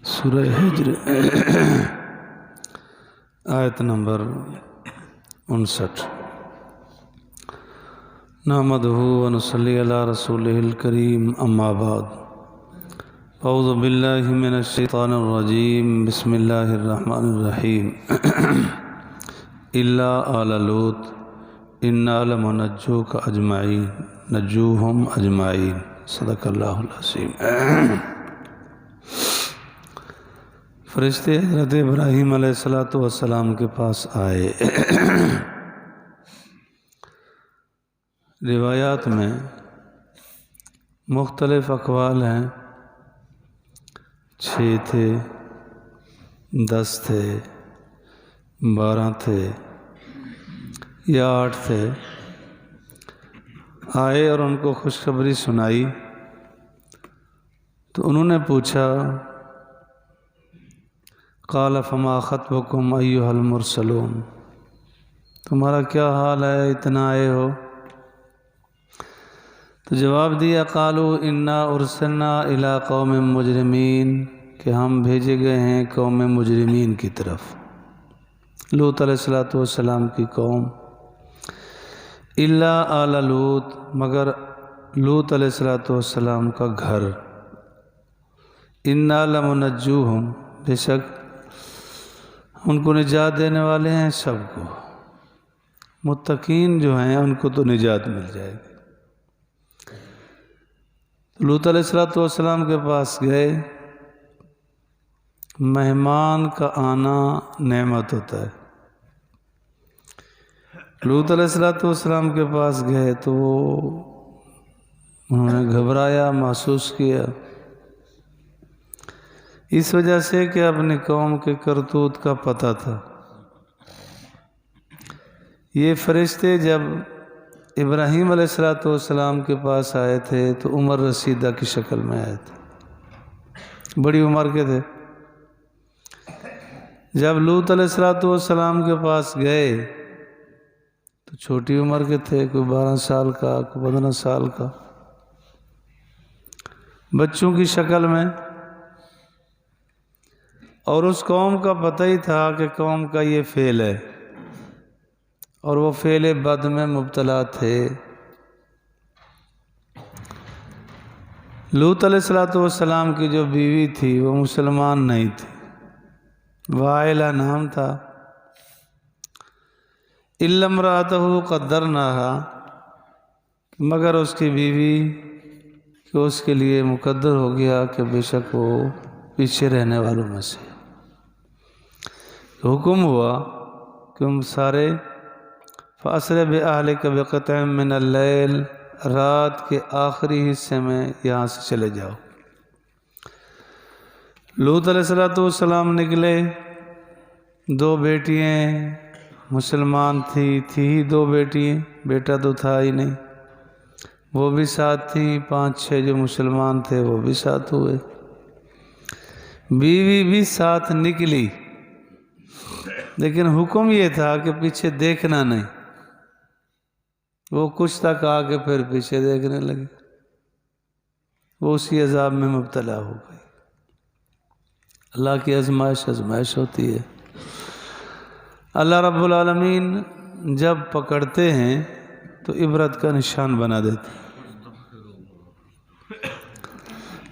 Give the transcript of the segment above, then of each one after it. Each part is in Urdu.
سورہ ہجر آیت نمبر 59۔ نحمدہ ونصلی علی رسولہ الکریم، اما بعد، اعوذ باللہ من الشیطان الرجیم، بسم اللہ الرحمن الرحیم۔ الا آل لوط انا لمنجوک اجمعین نجوہم اجمعین، صدق اللہ العظیم۔ فرشتے حضرت ابراہیم علیہ السلام کے پاس آئے۔ روایات میں مختلف اقوال ہیں، 6 تھے، 10 تھے، 12 تھے یا 8 تھے۔ آئے اور ان کو خوشخبری سنائی تو انہوں نے پوچھا، قال فما خطبکم ایھا المرسلون، تمہارا کیا حال ہے، اتنا آئے ہو؟ تو جواب دیا، قالوا انا ارسلنا الی قوم مجرمین، کہ ہم بھیجے گئے ہیں قوم مجرمین کی طرف، لوط علیہ السلام کی قوم۔ الا آل لوط، مگر لوط علیہ السلام کا گھر۔ انا لمنجوہم، بے شک ان کو نجات دینے والے ہیں، سب کو، متقین جو ہیں ان کو تو نجات مل جائے گی۔ لوط علیہ السلام کے پاس گئے۔ مہمان کا آنا نعمت ہوتا ہے۔ لوط علیہ السلام کے پاس گئے تو انہوں نے گھبرایا محسوس کیا، اس وجہ سے کہ اپنی قوم کے کرتوت کا پتہ تھا۔ یہ فرشتے جب ابراہیم علیہ السلام کے پاس آئے تھے تو عمر رسیدہ کی شکل میں آئے تھے، بڑی عمر کے تھے۔ جب لوط علیہ السلام کے پاس گئے تو چھوٹی عمر کے تھے، کوئی 12 سال کا، کوئی 15 سال کا، بچوں کی شکل میں۔ اور اس قوم کا پتہ ہی تھا کہ قوم کا یہ فعل ہے، اور وہ فعل بد میں مبتلا تھے۔ لوط علیہ السلام کی جو بیوی تھی وہ مسلمان نہیں تھی، وائلہ نام تھا۔ الا امرأتہ قدرناہا، مگر اس کی بیوی کہ اس کے لیے مقدر ہو گیا کہ بے شک وہ پیچھے رہنے والوں میں سے۔ حکم ہوا کہ تم سارے فاسر بأہلک بقطع من اللیل، رات کے آخری حصے میں یہاں سے چلے جاؤ۔ لوط علیہ السلام نکلے، 2 بیٹیاں مسلمان تھی ہی 2 بیٹیاں، بیٹا تو تھا ہی نہیں، وہ بھی ساتھ تھیں، 5-6 جو مسلمان تھے وہ بھی ساتھ ہوئے، بیوی بھی ساتھ نکلی، لیکن حکم یہ تھا کہ پیچھے دیکھنا نہیں۔ وہ کچھ تک آ کے پھر پیچھے دیکھنے لگے، وہ اسی عذاب میں مبتلا ہو گئی۔ اللہ کی آزمائش ہوتی ہے۔ اللہ رب العالمین جب پکڑتے ہیں تو عبرت کا نشان بنا دیتے ہیں۔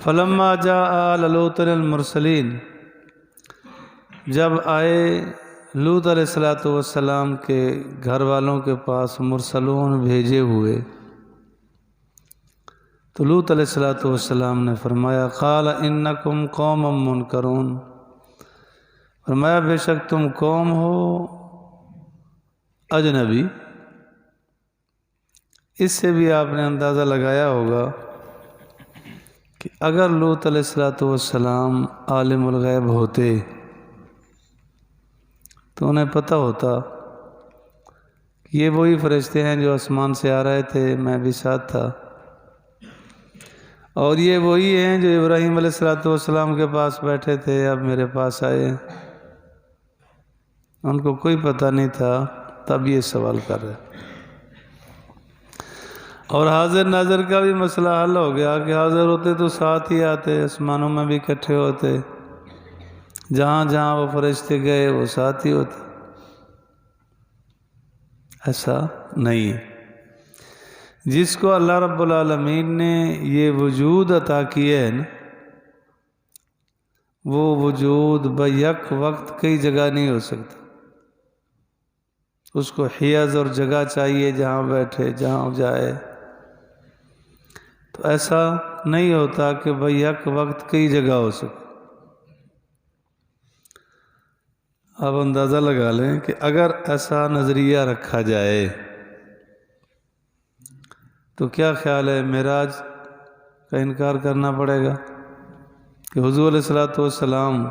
فلما جاء آل لوط المرسلین، جب آئے لوط علیہ السلام کے گھر والوں کے پاس مرسلون بھیجے ہوئے، تو لوط علیہ السلام نے فرمایا، قال انکم قوم منکرون، فرمایا بے شک تم قوم ہو اجنبی۔ اس سے بھی آپ نے اندازہ لگایا ہوگا کہ اگر لوط علیہ السلام عالم الغیب ہوتے تو انہیں پتہ ہوتا کہ یہ وہی فرشتے ہیں جو آسمان سے آ رہے تھے، میں بھی ساتھ تھا، اور یہ وہی ہیں جو ابراہیم علیہ السلام کے پاس بیٹھے تھے، اب میرے پاس آئے۔ ان کو کوئی پتہ نہیں تھا، تب یہ سوال کر رہے۔ اور حاضر ناظر کا بھی مسئلہ حل ہو گیا کہ حاضر ہوتے تو ساتھ ہی آتے، آسمانوں میں بھی اکٹھے ہوتے، جہاں جہاں وہ فرشتے گئے وہ ساتھ ہی ہوتے۔ ایسا نہیں ہے۔ جس کو اللہ رب العالمین نے یہ وجود عطا کیا ہے نا، وہ وجود بیک وقت کئی جگہ نہیں ہو سکتا۔ اس کو حیز اور جگہ چاہیے جہاں بیٹھے، جہاں جائے۔ تو ایسا نہیں ہوتا کہ بیک وقت کئی جگہ ہو سکے۔ آپ اندازہ لگا لیں کہ اگر ایسا نظریہ رکھا جائے تو کیا خیال ہے، معراج کا انکار کرنا پڑے گا کہ حضور علیہ الصلوۃ والسلام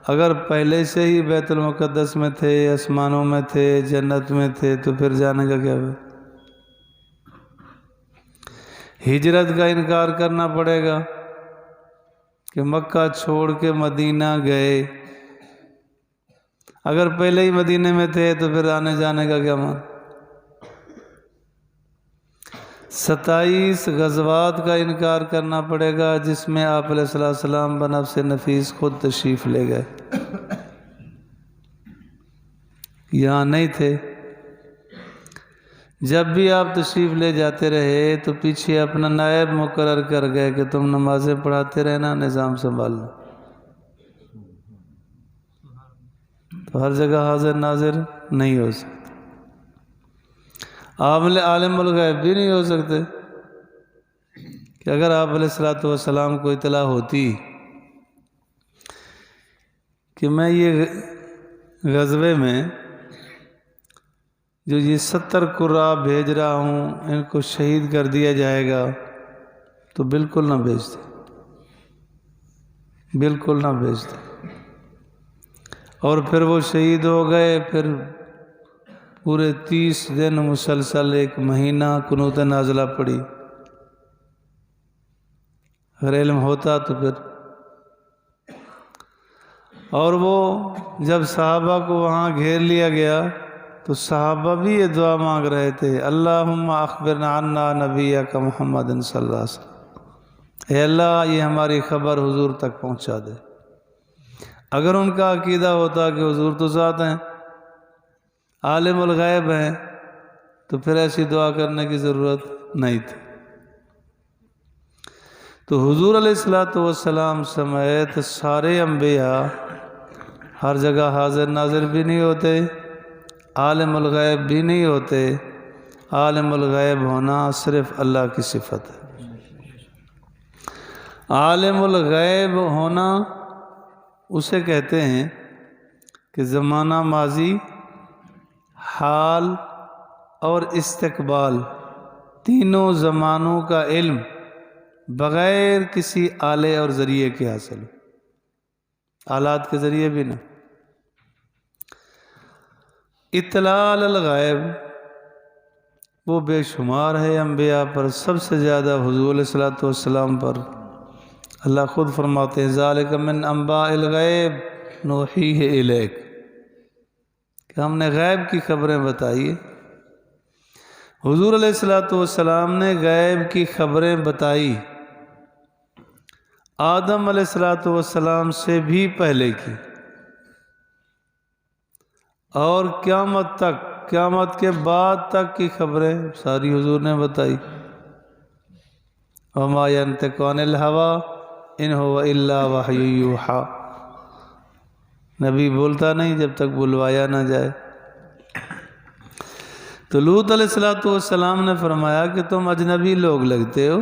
اگر پہلے سے ہی بیت المقدس میں تھے، آسمانوں میں تھے، جنت میں تھے، تو پھر جانے کا کیا ہے؟ ہجرت کا انکار کرنا پڑے گا کہ مکہ چھوڑ کے مدینہ گئے، اگر پہلے ہی مدینے میں تھے تو پھر آنے جانے کا کیا مان؟ 27 غزوات کا انکار کرنا پڑے گا جس میں آپ علیہ السلام بنفس نفیس خود تشریف لے گئے، یہاں نہیں تھے۔ جب بھی آپ تشریف لے جاتے رہے تو پیچھے اپنا نائب مقرر کر گئے کہ تم نمازیں پڑھاتے رہنا، نظام سنبھالنا۔ تو ہر جگہ حاضر ناظر نہیں ہو سکتے، عالم الغیب بھی نہیں ہو سکتے کہ اگر آپ علیہ الصلوۃ والسلام کو اطلاع ہوتی کہ میں یہ غزوے میں جو یہ 70 قراء بھیج رہا ہوں ان کو شہید کر دیا جائے گا، تو بالکل نہ بھیجتے، بالکل نہ بھیجتے۔ اور پھر وہ شہید ہو گئے، پھر پورے 30 دن مسلسل 1 مہینہ قنوت نازلہ پڑی۔ اگر علم ہوتا تو پھر، اور وہ جب صحابہ کو وہاں گھیر لیا گیا تو صحابہ بھی یہ دعا مانگ رہے تھے، اللہم اخبرنا عنا نبیک محمد صلی اللہ علیہ وسلم، اے اللہ یہ ہماری خبر حضور تک پہنچا دے۔ اگر ان کا عقیدہ ہوتا کہ حضور تو ذات ہیں، عالم الغیب ہیں، تو پھر ایسی دعا کرنے کی ضرورت نہیں تھی۔ تو حضور علیہ الصلوۃ والسلام سمیت سارے انبیاء ہر جگہ حاضر ناظر بھی نہیں ہوتے، عالم الغیب بھی نہیں ہوتے۔ عالم الغیب ہونا صرف اللہ کی صفت ہے۔ عالم الغیب ہونا اسے کہتے ہیں کہ زمانہ ماضی، حال اور استقبال تینوں زمانوں کا علم بغیر کسی آلے اور ذریعے کے حاصل ہو، آلات کے ذریعے بھی نہ۔ اطلاع علی الغیب وہ بے شمار ہے انبیاء پر، سب سے زیادہ حضور علیہ الصلوۃ والسلام پر۔ اللہ خود فرماتے ہیں ذالک من انباء الغیب نوحیہ الیک، کہ ہم نے غیب کی خبریں بتائی۔ حضور علیہ الصلوۃ والسلام نے غیب کی خبریں بتائی، آدم علیہ الصلوۃ والسلام سے بھی پہلے کی، اور قیامت تک، قیامت کے بعد تک کی خبریں ساری حضور نے بتائی۔ وما ينطق عن الهوى ان هو الا وحی یوحی، نبی بولتا نہیں جب تک بلوایا نہ جائے۔ تو لوط علیہ الصلوۃ والسلام نے فرمایا کہ تم اجنبی لوگ لگتے ہو۔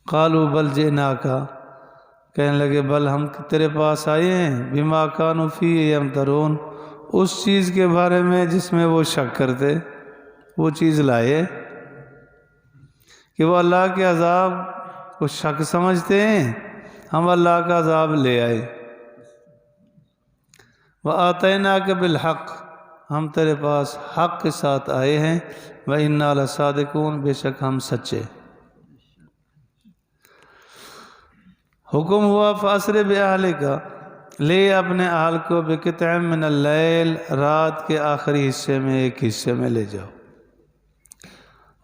قالوا بل جئناک، کہنے لگے بل ہم تیرے پاس آئے ہیں، بما کانوا فیہ یمترون، اس چیز کے بارے میں جس میں وہ شک کرتے، وہ چیز لائے کہ وہ اللہ کے عذاب کو شک سمجھتے ہیں، ہم اللہ کا عذاب لے آئے۔ وَآتَيْنَاكَ بِالْحَقِّ، ہم تیرے پاس حق کے ساتھ آئے ہیں، وَإِنَّا لَصَادِقُونَ، بے شک ہم سچے۔ حکم ہوا فَأَسْرِ بِأَهْلِكَ، لے اپنے اہل کو بِقِطْعٍ مِّنَ اللَّيْلِ، رات کے آخری حصے میں ایک حصے میں لے جاؤ۔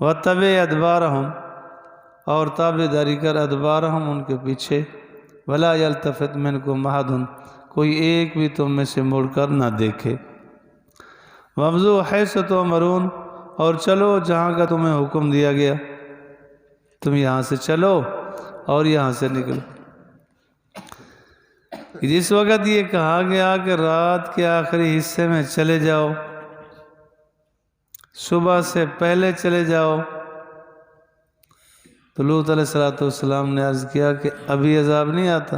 وَتَّبِعْ أَدْبَارَهُمْ، اور تابع داری کر ادبارہم ان کے پیچھے، وَلَا يَلْتَفِتْ مِنْكُمْ أَحَدٌ، کوئی ایک بھی تم میں سے مڑ کر نہ دیکھے، وَامْضُوا حَيْثُ تُؤْمَرُونَ، اور چلو جہاں کا تمہیں حکم دیا گیا، تم یہاں سے چلو اور یہاں سے نکلو۔ جس وقت یہ کہا گیا کہ رات کے آخری حصے میں چلے جاؤ، صبح سے پہلے چلے جاؤ، تو لوط علیہ السلام نے عرض کیا کہ ابھی عذاب نہیں آتا،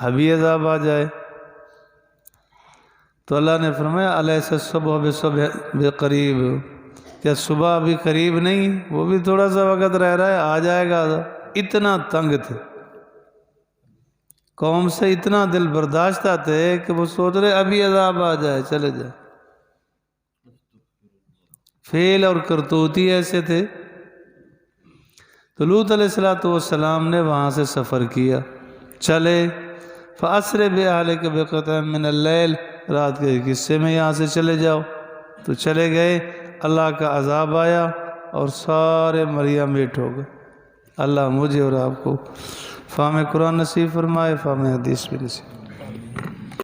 ابھی عذاب آ جائے، تو اللہ نے فرمایا الیس الصبح بصبح بقریب، کیا صبح ابھی قریب نہیں، وہ بھی تھوڑا سا وقت رہ رہا ہے، آ جائے گا عذاب۔ اتنا تنگ تھے، قوم سے اتنا دل برداشتہ تھے کہ وہ سوچ رہے ابھی عذاب آ جائے، چلے جائے۔ فعل اور کرتوتی ایسے تھے۔ تو لوط علیہ السلام نے وہاں سے سفر کیا، چلے، فَأَسْرِ بِأَهْلِكَ بِقِطْعٍ مِّنَ اللَّيْلِ، رات کے ایک حصے میں یہاں سے چلے جاؤ۔ تو چلے گئے، اللہ کا عذاب آیا اور سارے مریم میٹ ہو گئے۔ اللہ مجھے اور آپ کو فہم قرآن نصیب فرمائے، فہم حدیث بھی نصیب۔